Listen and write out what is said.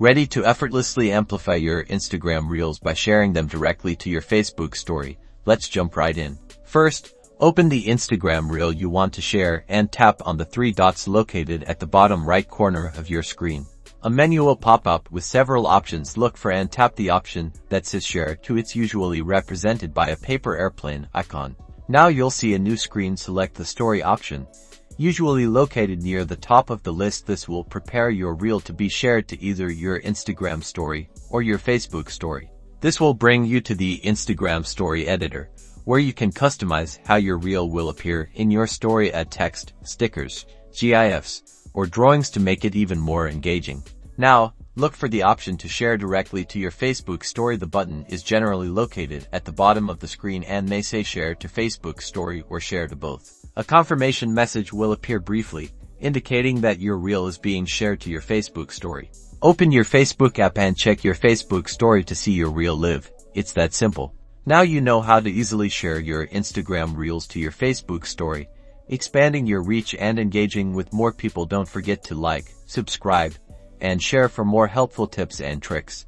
Ready to effortlessly amplify your Instagram Reels by sharing them directly to your Facebook story? Let's jump right in. First, open the Instagram Reel you want to share and tap on the three dots located at the bottom right corner of your screen. A menu will pop up with several options. Look for and tap the option that says Share to. It's usually represented by a paper airplane icon. Now you'll see a new screen. Select the Story option, usually located near the top of the list. This will prepare your reel to be shared to either your Instagram story or your Facebook story. This will bring you to the Instagram Story Editor, where you can customize how your reel will appear in your story. Add text, stickers, GIFs, or drawings to make it even more engaging. Now, look for the option to share directly to your Facebook story. The button is generally located at the bottom of the screen and may say Share to Facebook story or Share to both. A confirmation message will appear briefly, indicating that your reel is being shared to your Facebook story. Open your Facebook app and check your Facebook story to see your reel live. It's that simple. Now you know how to easily share your Instagram Reels to your Facebook story, expanding your reach and engaging with more people. Don't forget to like, subscribe, and share for more helpful tips and tricks.